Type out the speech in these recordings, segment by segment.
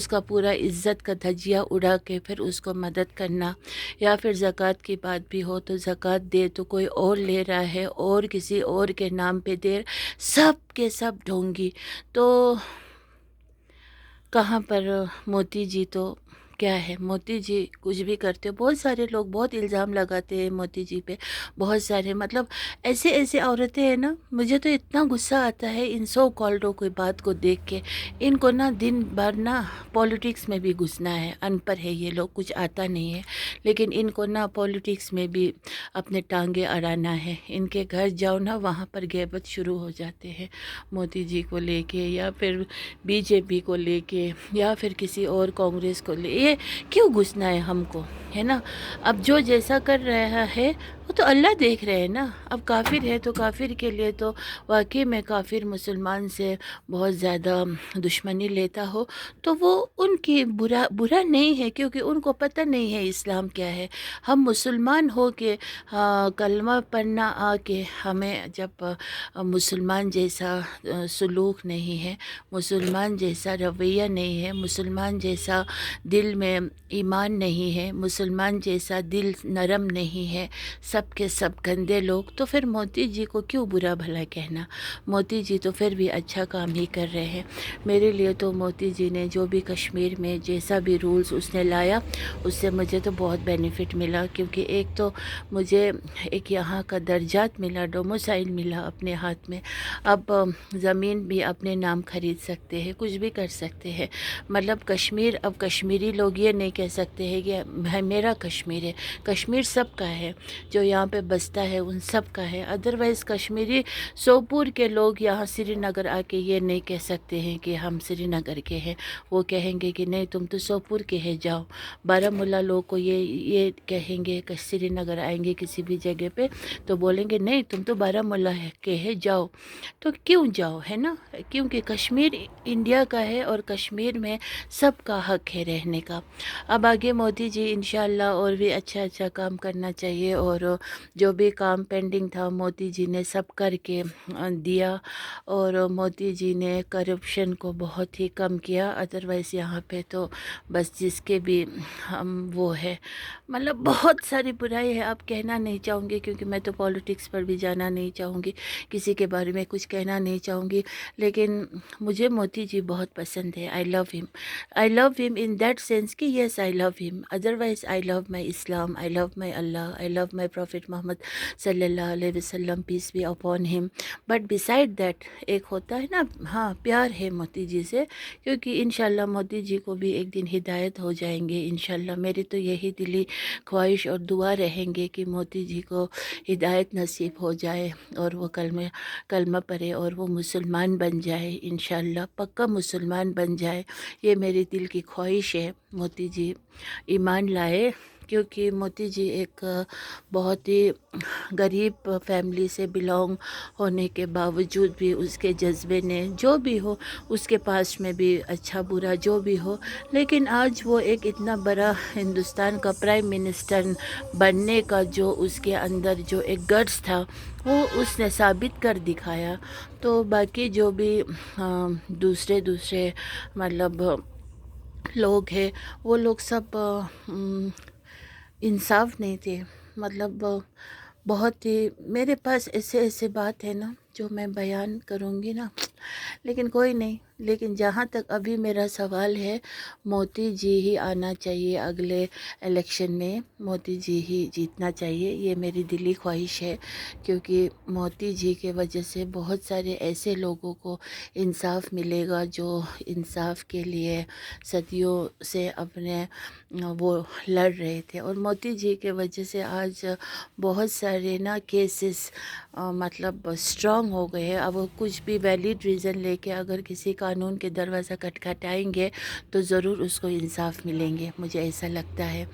اس کا پورا عزت کا دھجیہ اڑا کے پھر اس کو مدد کرنا، یا پھر زکوٰۃ کی بات بھی ہو تو زکوٰۃ دے تو کوئی اور لے رہا ہے اور کسی اور کے نام پہ دے، سب کے سب ڈھونگی۔ تو کہاں پر موتی جی تو کیا ہے، موتی جی کچھ بھی کرتے ہو، بہت سارے لوگ بہت الزام لگاتے ہیں موتی جی پہ، بہت سارے مطلب ایسے عورتیں ہیں نا، مجھے تو اتنا غصہ آتا ہے ان سو کالڈوں کوئی بات کو دیکھ کے۔ ان کو نا دن بھر نا پولیٹکس میں بھی گھسنا ہے، ان پڑھ ہے یہ لوگ، کچھ آتا نہیں ہے، لیکن ان کو نا پولیٹکس میں بھی اپنے ٹانگیں اڑانا ہے۔ ان کے گھر جاؤ نا، وہاں پر غیبت شروع ہو جاتے ہیں موتی جی کو لے کے، یا پھر بی جے پی کو لے کے، یا پھر کسی اور کانگریس کو لے۔ یہ کیوں گھسنا ہے ہم کو، ہے نا؟ اب جو جیسا کر رہا ہے وہ تو اللہ دیکھ رہے ہیں نا۔ اب کافر ہے تو کافر کے لیے تو واقعی میں کافر مسلمان سے بہت زیادہ دشمنی لیتا ہو تو وہ ان کی برا نہیں ہے، کیونکہ ان کو پتہ نہیں ہے اسلام کیا ہے۔ ہم مسلمان ہو کے کلمہ پڑھنا آ کے ہمیں جب مسلمان جیسا سلوک نہیں ہے، مسلمان جیسا رویہ نہیں ہے، مسلمان جیسا دل میں ایمان نہیں ہے، مسلمان جیسا دل نرم نہیں ہے، سب کے سب گندے لوگ، تو پھر موتی جی کو کیوں برا بھلا کہنا؟ موتی جی تو پھر بھی اچھا کام ہی کر رہے ہیں۔ میرے لیے تو موتی جی نے جو بھی کشمیر میں جیسا بھی رولز اس نے لایا، اس سے مجھے تو بہت بینیفٹ ملا، کیونکہ ایک تو مجھے ایک یہاں کا درجات ملا، ڈوموسائل ملا اپنے ہاتھ میں۔ اب زمین بھی اپنے نام خرید سکتے ہیں، کچھ بھی کر سکتے ہیں۔ مطلب کشمیر، اب کشمیری لوگ یہ نہیں کہہ سکتے ہیں کہ میرا کشمیر ہے، کشمیر سب کا ہے، جو یہاں پہ بستا ہے ان سب کا ہے۔ ادروائز کشمیری سوپور کے لوگ یہاں سری نگر آ کے یہ نہیں کہہ سکتے ہیں کہ ہم سری نگر کے ہیں، وہ کہیں گے کہ نہیں تم تو سوپور کے ہیں، جاؤ۔ بارہمولہ لوگ کو یہ کہیں گے کہ سری نگر آئیں گے کسی بھی جگہ پہ تو بولیں گے نہیں تم تو بارہمولہ کے ہیں، جاؤ۔ تو کیوں جاؤ، ہے نا؟ کیونکہ کشمیر انڈیا کا ہے اور کشمیر میں سب کا حق ہے رہنے کا۔ اب آگے موتی جی انشاءاللہ اور بھی اچھا کام کرنا چاہیے، اور جو بھی کام پینڈنگ تھا موتی جی نے سب کر کے دیا، اور موتی جی نے کرپشن کو بہت ہی کم کیا۔ ادروائز یہاں پہ تو بس جس کے بھی وہ ہے، مطلب بہت ساری برائی ہے، اب کہنا نہیں چاہوں گی کیونکہ میں تو پولیٹکس پر بھی جانا نہیں چاہوں گی، کسی کے بارے میں کچھ کہنا نہیں چاہوں گی، لیکن مجھے موتی جی بہت پسند ہے۔ I love him in that sense کہ yes I love him, otherwise I love my Islam, I love my Allah, I love my Prophet Muhammad صلی اللہ علیہ وسلم, peace be upon him. But beside that ایک ہوتا ہے نا، ہاں پیار ہے موتی جی سے، کیونکہ انشاءاللہ موتی جی کو بھی ایک دن ہدایت ہو جائیں گے انشاءاللہ۔ میری تو یہی دلی خواہش اور دعا رہیں گے کہ موتی جی کو ہدایت نصیب ہو جائے اور وہ کلمہ پڑھے اور وہ مسلمان بن جائے انشاءاللہ، پکا مسلمان بن جائے۔ یہ میری دل کی خواہش ہے، موتی جی ایمان لائے، کیونکہ موتی جی ایک بہت ہی غریب فیملی سے بلانگ ہونے کے باوجود بھی اس کے جذبے نے جو بھی ہو، اس کے پاس میں بھی اچھا برا جو بھی ہو، لیکن آج وہ ایک اتنا بڑا ہندوستان کا پرائم منسٹر بننے کا جو اس کے اندر جو ایک گٹس تھا وہ اس نے ثابت کر دکھایا۔ تو باقی جو بھی دوسرے مطلب لوگ ہیں، وہ لوگ سب انصاف نہیں تھے، مطلب بہت ہی میرے پاس ایسے بات ہے نا جو میں بیان کروں گی نا، لیکن کوئی نہیں۔ لیکن جہاں تک ابھی میرا سوال ہے، موتی جی ہی آنا چاہیے اگلے الیکشن میں، موتی جی ہی جیتنا چاہیے، یہ میری دلی خواہش ہے، کیونکہ موتی جی کے وجہ سے بہت سارے ایسے لوگوں کو انصاف ملے گا جو انصاف کے لیے صدیوں سے اپنے وہ لڑ رہے تھے، اور موتی جی کے وجہ سے آج بہت سارے نا کیسز مطلب اسٹرانگ ہو گئے ہیں۔ اب وہ کچھ بھی ویلڈ ریزن لے کے اگر کسی قانون کے دروازہ کھٹکھٹائیں گے تو ضرور اس کو انصاف ملیں گے، مجھے ایسا لگتا ہے۔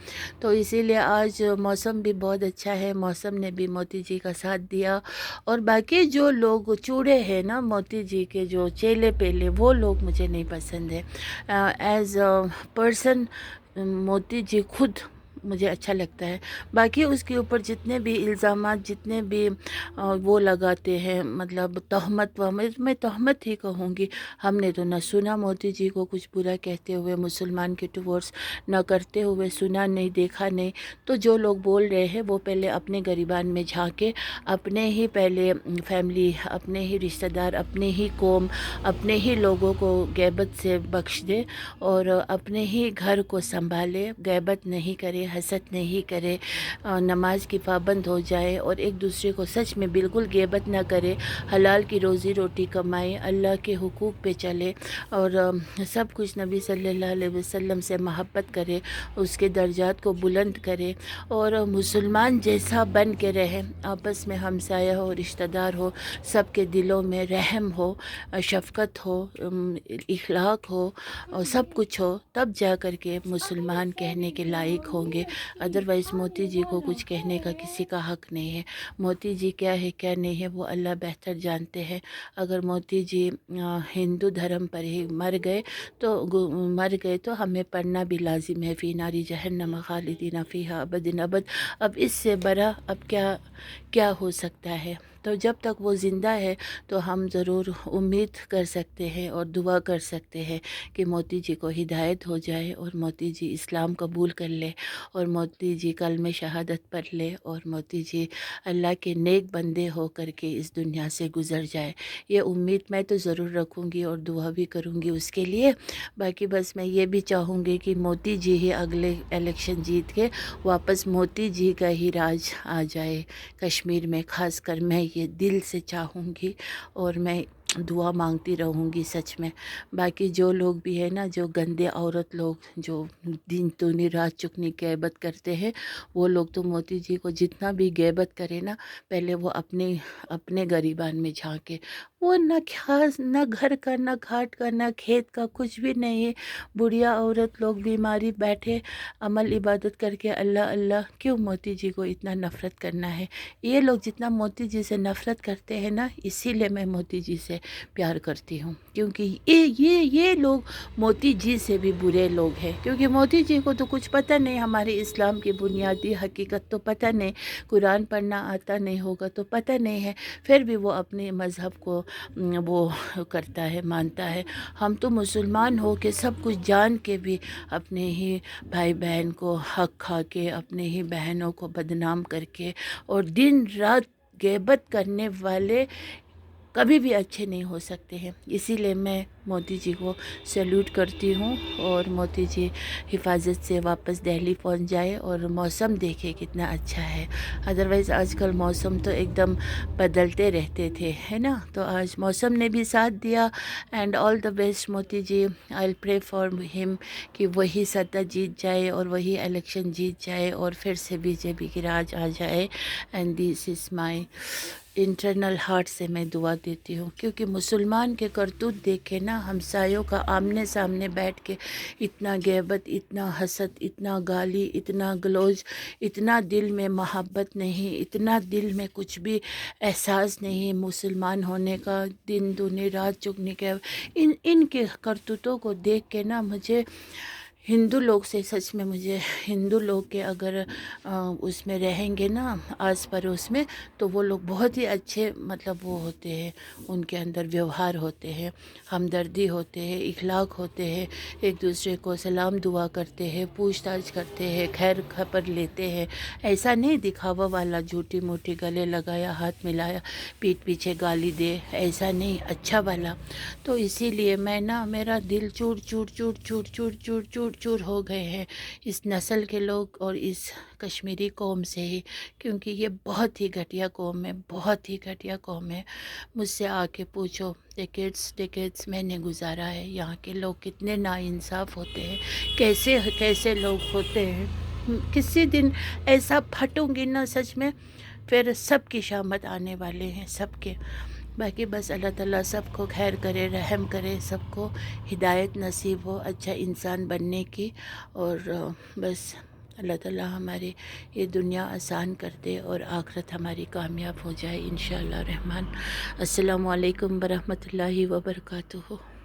تو اسی لیے آج موسم بھی بہت اچھا ہے، موسم نے بھی موتی جی کا ساتھ دیا، اور باقی جو لوگ چوڑے ہیں نا موتی جی کے جو چیلے پیلے، وہ لوگ مجھے نہیں پسند ہے۔ ایز اے پرسن موتی جی خود مجھے اچھا لگتا ہے. باقی اس کے اوپر جتنے بھی الزامات، جتنے بھی وہ لگاتے ہیں، مطلب تہمت میں تہمت ہی کہوں گی. ہم نے تو نہ سنا مودی جی کو کچھ برا کہتے ہوئے مسلمان کے ٹورڈز، نہ کرتے ہوئے سنا نہیں، دیکھا نہیں. تو جو لوگ بول رہے ہیں وہ پہلے اپنے گریبان میں جھانکے، اپنے ہی پہلے فیملی، اپنے ہی رشتہ دار، اپنے ہی قوم، اپنے ہی لوگوں کو غیبت سے بخش دے اور اپنے ہی گھر کو سنبھالے، غیبت نہیں کرے، حسد نہیں کرے، نماز کی پابند ہو جائے اور ایک دوسرے کو سچ میں بالکل غیبت نہ کرے، حلال کی روزی روٹی کمائے، اللہ کے حقوق پہ چلے اور سب کچھ نبی صلی اللہ علیہ وسلم سے محبت کرے، اس کے درجات کو بلند کرے اور مسلمان جیسا بن کے رہے. آپس میں ہمسایہ ہو، رشتہ دار ہو، سب کے دلوں میں رحم ہو، شفقت ہو، اخلاق ہو اور سب کچھ ہو، تب جا کر کے مسلمان کہنے کے لائق ہوں گے. ادروائز موتی جی کو کچھ کہنے کا کسی کا حق نہیں ہے. موتی جی کیا ہے کیا نہیں ہے وہ اللہ بہتر جانتے ہیں. اگر موتی جی ہندو دھرم پر ہی مر گئے تو ہمیں پڑھنا بھی لازم ہے، فی ناری جہنم خالدین فیہا ابد ابد. اب اس سے بڑا اب کیا ہو سکتا ہے؟ تو جب تک وہ زندہ ہے تو ہم ضرور امید کر سکتے ہیں اور دعا کر سکتے ہیں کہ موتی جی کو ہدایت ہو جائے اور موتی جی اسلام قبول کر لے اور موتی جی کلمہ شہادت پڑھ لے اور موتی جی اللہ کے نیک بندے ہو کر کے اس دنیا سے گزر جائے. یہ امید میں تو ضرور رکھوں گی اور دعا بھی کروں گی اس کے لیے. باقی بس میں یہ بھی چاہوں گی کہ موتی جی ہی اگلے الیکشن جیت کے واپس موتی جی کا ہی راج آ جائے کشمیر میں. خاص کر میں یہ دل سے چاہوں گی اور میں دعا مانگتی رہوں گی سچ میں. باقی جو لوگ بھی ہیں نا، جو گندے عورت لوگ جو دن دگنی رات چگنی غیبت کرتے ہیں، وہ لوگ تو موتی جی کو جتنا بھی غیبت کرے نا، پہلے وہ اپنے گریبان میں جھانکے. وہ نہ گھر کا، نہ گھاٹ کا، نہ کھیت کا، کچھ بھی نہیں ہے. بڑھیا عورت لوگ بیماری بیٹھے عمل عبادت کر کے اللہ اللہ. کیوں موتی جی کو اتنا نفرت کرنا ہے؟ یہ لوگ جتنا موتی جی سے نفرت کرتے ہیں نا، اسی لیے میں موتی جی سے پیار کرتی ہوں، کیونکہ یہ لوگ موتی جی سے بھی برے لوگ ہیں. کیونکہ موتی جی کو تو کچھ پتہ نہیں، ہمارے اسلام کی بنیادی حقیقت تو پتہ نہیں، قرآن پڑھنا آتا نہیں ہوگا تو پتہ نہیں ہے، پھر بھی وہ اپنے مذہب کو وہ کرتا ہے، مانتا ہے. ہم تو مسلمان ہو کے سب کچھ جان کے بھی اپنے ہی بھائی بہن کو حق کھا کے، اپنے ہی بہنوں کو بدنام کر کے اور دن رات غیبت کرنے والے کبھی بھی اچھے نہیں ہو سکتے ہیں. اسی لیے میں موتی جی کو سیلوٹ کرتی ہوں اور موتی جی حفاظت سے واپس دہلی پہنچ جائے اور موسم دیکھے کتنا اچھا ہے. ادروائز آج کل موسم تو ایک دم بدلتے رہتے تھے، ہے نا؟ تو آج موسم نے بھی ساتھ دیا. And all the best Moti G. I pray for ہم کہ وہی سطح جیت جائے اور وہی الیکشن جیت جائے اور پھر سے بی جے پی کی راج آ جائے. And this is my internal heart سے میں دعا دیتی ہوں، کیونکہ مسلمان کے کرتوت دیکھے نا، ہمسایوں کا آمنے سامنے بیٹھ کے اتنا غیبت، اتنا حسد، اتنا گالی، اتنا گلوج، اتنا دل میں محبت نہیں، اتنا دل میں کچھ بھی احساس نہیں مسلمان ہونے کا، دن دگنی رات چگنی کے ان کے کرتوتوں کو دیکھ کے نا مجھے ہندو لوگ سے سچ میں مجھے ہندو لوگ کے اگر اس میں رہیں گے نا آس پڑوس میں، تو وہ لوگ بہت ہی اچھے مطلب وہ ہوتے ہیں، ان کے اندر ویوہار ہوتے ہیں، ہمدردی ہوتے ہیں، اخلاق ہوتے ہیں، ایک دوسرے کو سلام دعا کرتے ہیں، پوچھ تاچھ کرتے ہیں، خیر خبر لیتے ہیں. ایسا نہیں دکھاوا والا جھوٹی موٹی گلے لگایا، ہاتھ ملایا، پیٹھ پیچھے گالی دے، ایسا نہیں، اچھا والا. تو اسی لیے میں نا میرا دل چور چور چور چور چور چور چور چور ہو گئے ہیں اس نسل کے لوگ اور اس کشمیری قوم سے ہی، کیونکہ یہ بہت ہی گھٹیا قوم ہے، بہت ہی گھٹیا قوم ہے. مجھ سے آ کے پوچھو، ڈیکیڈس میں نے گزارا ہے. یہاں کے لوگ کتنے ناانصاف ہوتے ہیں، کیسے لوگ ہوتے ہیں. کسی دن ایسا پھٹوں گی نا سچ میں، پھر سب کی شامت آنے والے ہیں، سب کے. باقی بس اللہ تعالیٰ سب کو خیر کرے، رحم کرے، سب کو ہدایت نصیب ہو اچھا انسان بننے کی. اور بس اللہ تعالیٰ ہمارے یہ دنیا آسان کر دے اور آخرت ہماری کامیاب ہو جائے انشاءاللہ الرحمن. السلام علیکم ورحمۃ اللہ وبرکاتہ.